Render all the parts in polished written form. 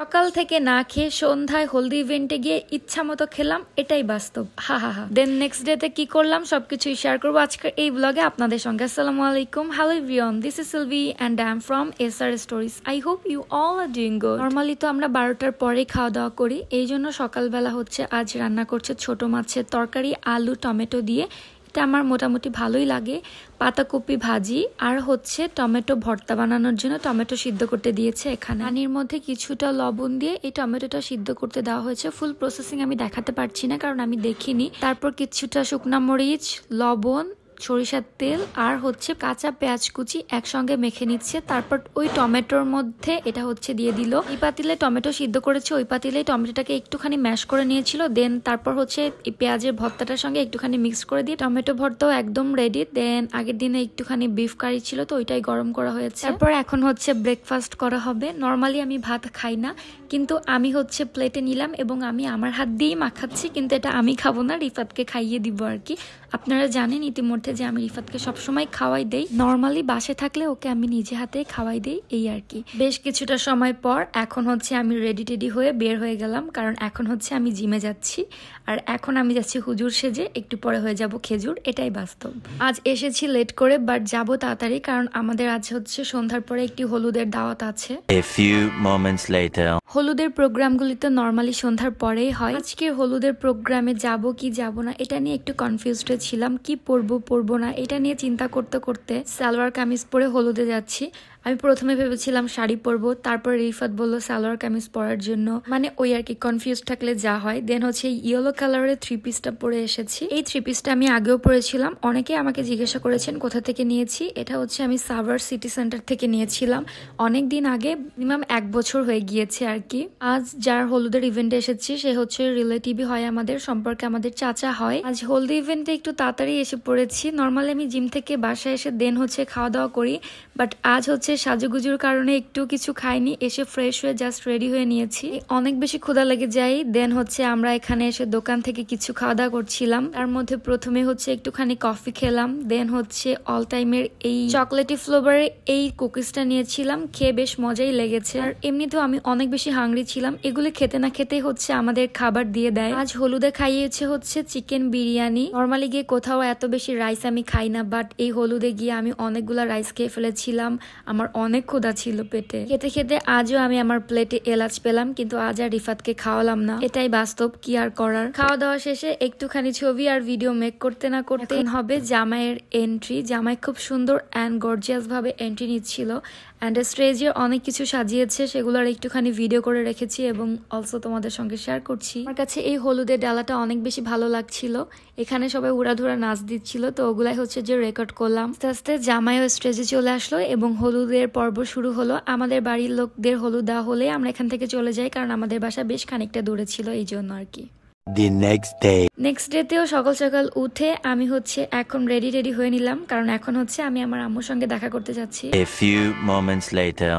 সকাল থেকে না খেয়ে সন্ধ্যায় হলদি ইভেন্টে গিয়ে ইচ্ছা মতো খেলাম, এটাই বাস্তব। হা হা হা। দেন নেক্সট ডেতে কি করলাম সবকিছুই শেয়ার করবো আজকের এই ব্লগে আপনাদের সঙ্গে। আসসালামু আলাইকুম, hello everyone, this is Silvi and I am from SR stories. I hope you all are doing good. Normally তো আমরা 12টার পরেই খাওয়া দাওয়া করি, এই জন্য সকালবেলা হচ্ছে আজ রান্না করছে ছোট মাছের তরকারি, আলু টমেটো দিয়ে। আমার মোটামুটি ভালোই লাগে। পাতাকপি ভাজি আর হচ্ছে টমেটো ভর্তা বানানোর জন্য টমেটো সিদ্ধ করতে দিয়েছে। এখানে পানির মধ্যে কিছুটা লবণ দিয়ে এই টমেটোটা সিদ্ধ করতে দেওয়া হয়েছে। ফুল প্রসেসিং আমি দেখাতে পারছি না কারণ আমি দেখিনি। তারপর কিছুটা শুকনা মরিচ, লবণ, সরিষার তেল আর হচ্ছে কাঁচা পেঁয়াজ কুচি একসঙ্গে মেখে নিচ্ছে। তারপর ওই টমেটোর মধ্যে এটা হচ্ছে দিয়ে দিল। এই পাতিলে টমেটো সিদ্ধ করেছে, ওই পাতিলে টমেটোটাকে একটুখানি ম্যাশ করে নিয়েছিল। দেন তারপর হচ্ছে এই পেঁয়াজের ভর্তাটার সঙ্গে একটুখানি মিক্স করে দিয়ে টমেটো ভর্তাও একদম রেডি। দেন আগের দিনে একটুখানি বিফ কারি ছিল তো ওইটাই গরম করা হয়েছে। তারপর এখন হচ্ছে ব্রেকফাস্ট করা হবে। নর্মালি আমি ভাত খাই না, কিন্তু আমি হচ্ছে প্লেটে নিলাম এবং আমি আমার হাত দিয়েই মাখাচ্ছি, কিন্তু এটা আমি খাবো না, রিফাতকে খাইয়ে দিব আর কি। আপনারা জানেন ইতিমধ্যে যে আমি রিফাতকে সবসময় খাওয়াই দেই। নর্মালি বাসে থাকলে ওকে আমি নিজে হাতে খাওয়াই দেই, এই আর কি। বেশ কিছুটা সময় পর এখন হচ্ছে আমি রেডি টেডি হয়ে বের হয়ে গেলাম, কারণ এখন হচ্ছে আমি জিমে যাচ্ছি। আর এখন আমি যাচ্ছি হুজুর সেজে, একটু পরে হয়ে যাব খেজুর, এটাই বাস্তব। আজ এসেছি লেট করে, বাট যাবো তাড়াতাড়ি, কারণ আমাদের আজ হচ্ছে সন্ধ্যার পরে একটি হলুদের দাওয়াত আছে। A few moments later. হলুদের প্রোগ্রামগুলি তো নর্মালি সন্ধ্যার পরেই হয়। আজকের হলুদের প্রোগ্রামে যাব কি যাব না এটা নিয়ে একটু কনফিউজড ছিলাম। কি পরবো না এটা নিয়ে চিন্তা করতে করতে সালোয়ার কামিজ পরে হলুদে যাচ্ছি। আমি প্রথমে ভেবেছিলাম শাড়ি পরবো, তারপর রিফাত বললো সালোয়ার কামিজ পরার জন্য, মানে ওই আর কি, কনফিউজ থাকলে যা হয়। দেন হচ্ছে ইয়েলো কালারের থ্রি পিসটা পরে এসেছি। এই থ্রি পিসটা আমি আগেও পরেছিলাম, অনেকে আমাকে জিজ্ঞাসা করেছেন কোথা থেকে নিয়েছি। এটা হচ্ছে আমি সাভার সিটি সেন্টার থেকে নিয়েছিলাম অনেক দিন আগে, মিনিমাম 1 বছর হয়ে গিয়েছে আর কি। আজ যার হলুদের ইভেন্টে এসেছি সে হচ্ছে রিলেটিভই হয় আমাদের, সম্পর্কে আমাদের চাচা হয়। আজ হলদি ইভেন্টে একটু তাড়াতাড়ি এসে পড়েছি। নর্মালি আমি জিম থেকে বাসায় এসে দেন হচ্ছে খাওয়া দাওয়া করি, বাট আজ হচ্ছে সাজুগুজুর কারণে একটু কিছু খাইনি, এসে ফ্রেশ হয়ে জাস্ট রেডি হয়ে নিয়েছি। অনেক বেশি ক্ষুধা লেগে যায়। দেন হচ্ছে আমরা এখানে এসে দোকান থেকে কিছু খাওয়া দাওয়া করছিলাম। তার মধ্যে প্রথমে হচ্ছে একটুখানি কফি খেলাম, দেন হচ্ছে অল টাইমের এই চকলেটি ফ্লেভারের এই কুকিজটা নিয়েছিলাম, খেয়ে বেশ মজাই লেগেছে। আর এমনিতেও আমি অনেক বেশি হাংরি ছিলাম, এগুলো খেতে না খেতেই হচ্ছে আমাদের খাবার দিয়ে দেয়। আজ হলুদে খাইয়েছে হচ্ছে চিকেন বিরিয়ানি। নর্মালি গিয়ে কোথাও এত বেশি রাইস আমি খাই না, বাট এই হলুদে গিয়ে আমি অনেকগুলা রাইস খেয়ে ফেলেছিলাম। আমার অনেক ক্ষুধা ছিল পেটে। খেতে খেতে আজও আমি আমার প্লেটে এলাচ পেলাম, কিন্তু আজ আর রিফাতকে খাওয়ালাম না, এটাই বাস্তব, কি আর করার। খাওয়া দাওয়া শেষে একটুখানি ছবি আর ভিডিও মেক করতে না করতে হবে জামাইয়ের এন্ট্রি। জামাই খুব সুন্দর অ্যান্ড গর্জিয়াস ভাবে এন্ট্রি নিচ্ছিল, অ্যান্ড স্টেজে অনেক কিছু সাজিয়েছে, সেগুলোর একটুখানি ভিডিও করে রেখেছি এবং অলসো তোমাদের সঙ্গে শেয়ার করছি। আমার কাছে এই হলুদের ডালাটা অনেক বেশি ভালো লাগছিল। এখানে সবাই উড়াধুরা নাচ দিচ্ছিল, তো ওগুলাই হচ্ছে যে রেকর্ড করলাম। আস্তে আস্তে জামাইও স্টেজে চলে আসলো এবং হলুদের পর্ব শুরু হলো। আমাদের বাড়ির লোকদের হলুদ দেওয়া হলে আমরা এখান থেকে চলে যাই, কারণ আমাদের বাসা বেশ খানিকটা দূরে ছিল, এই জন্য আর কি। The next day. নেক্সট ডেতেও সকাল সকাল উঠে আমি হচ্ছে এখন রেডি হয়ে নিলাম, কারণ এখন হচ্ছে আমি আমার আম্মুর সঙ্গে দেখা করতে যাচ্ছি। A few moments later.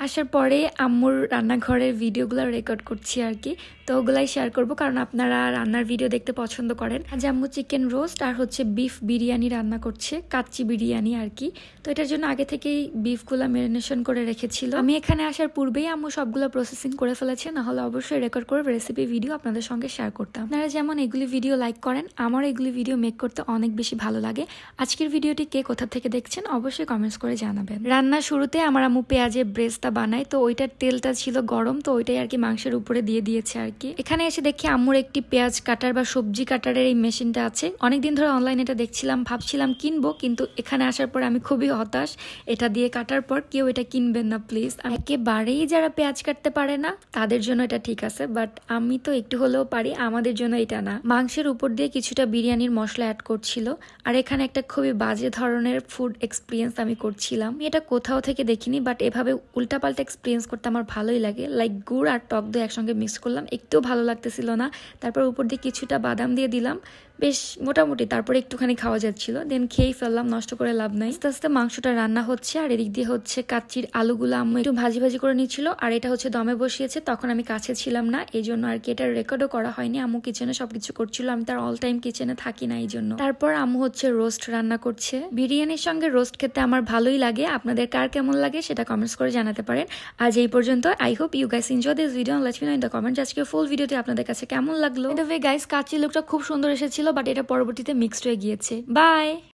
আসার পরে আম্মুর রান্নাঘরের ভিডিওগুলো রেকর্ড করছি আর কি, তো ওগুলাই শেয়ার করবো, কারণ আপনারা রান্নার ভিডিও দেখতে পছন্দ করেন। আজ আম্মু চিকেন রোস্ট আর হচ্ছে বিফ বিরিয়ানি রান্না করছে, কাচ্চি বিরিয়ানি আর কি। তো এটার জন্য আগে থেকেই বিফগুলো ম্যারিনেশন করে রেখেছিল। আমি এখানে আসার পূর্বেই আম্মু সবগুলো প্রসেসিং করে ফেলেছে, না হলে অবশ্যই রেকর্ড করে রেসিপি ভিডিও আপনাদের সঙ্গে শেয়ার করতাম। আপনারা যেমন এগুলি ভিডিও লাইক করেন, আমার এগুলি ভিডিও মেক করতে অনেক বেশি ভালো লাগে। আজকের ভিডিওটি কে কোথা থেকে দেখছেন অবশ্যই কমেন্টস করে জানাবেন। রান্নার শুরুতে আমার আম্মু পেঁয়াজের ব্রেস্টটা বানায়, তো ওইটার তেলটা ছিল গরম, তো ওইটাই আর কি মাংসের উপরে দিয়ে দিয়েছে আর কি। এখানে এসে দেখি আম্মুর একটি পেঁয়াজ কাটার বা সবজি কাটারের এই মেশিনটা আছে। অনেকদিন ধরে অনলাইনে এটা দেখছিলাম, ভাবছিলাম কিনবো, কিন্তু এখানে আসার পর আমি খুবই হতাশ। এটা দিয়ে কাটার পর কেউ এটা কিনবেন না প্লিজ। একেবারেই যারা পেঁয়াজ কাটতে পারে না তাদের জন্য এটা ঠিক আছে, বাট আমি তো একটু হলেও পারি, আমাদের জন্য এটা না। মাংসের উপর দিয়ে কিছুটা বিরিয়ানির মশলা অ্যাড করছিল, আর এখানে একটা খুবই বাজে ধরনের ফুড এক্সপিরিয়েন্স আমি করছিলাম। এটা কোথাও থেকে দেখিনি, বাট এভাবে উল্টাপাল্টা এক্সপিরিয়েন্স করতে আমার ভালোই লাগে। লাইক গুড় আর টক দই একসঙ্গে মিক্স করলাম, একটু দেখতেও ভালো লাগতেছিল না। তারপর উপর দিয়ে কিছুটা বাদাম দিয়ে দিলাম, বেশ মোটামুটি। তারপরে একটুখানি খাওয়া যাচ্ছিল, দেন খেয়েই ফেললাম, নষ্ট করে লাভ নাই। আস্তে আস্তে মাংসটা রান্না হচ্ছে, আর এদিক দিয়ে হচ্ছে কাচ্চির আলুগুলো আম্মু একটু ভাজি ভাজি করে নিচ্ছিল, আর এটা হচ্ছে দমে বসিয়েছে। তখন আমি কাছে ছিলাম না, এই জন্য আর কি এটা রেকর্ডও করা হয়নি। আম্মু কিচেনে সবকিছু করছিল, আমি তার অল টাইম কিচেনে থাকি না এই জন্য। তারপর আম্মু হচ্ছে রোস্ট রান্না করছে। বিরিয়ানির সঙ্গে রোস্ট খেতে আমার ভালোই লাগে, আপনাদের কার কেমন লাগে সেটা কমেন্টস করে জানাতে পারেন। আজ এই পর্যন্ত। I hope you guys enjoy this video, let me know in the comments আজকে ফুল ভিডিওটি আপনাদের কাছে কেমন লাগলো। গাইস কাচ্চি লুকটা খুব সুন্দর এসেছিল, বাট এটা পরবর্তীতে মিক্সড হয়ে গিয়েছে। বাই।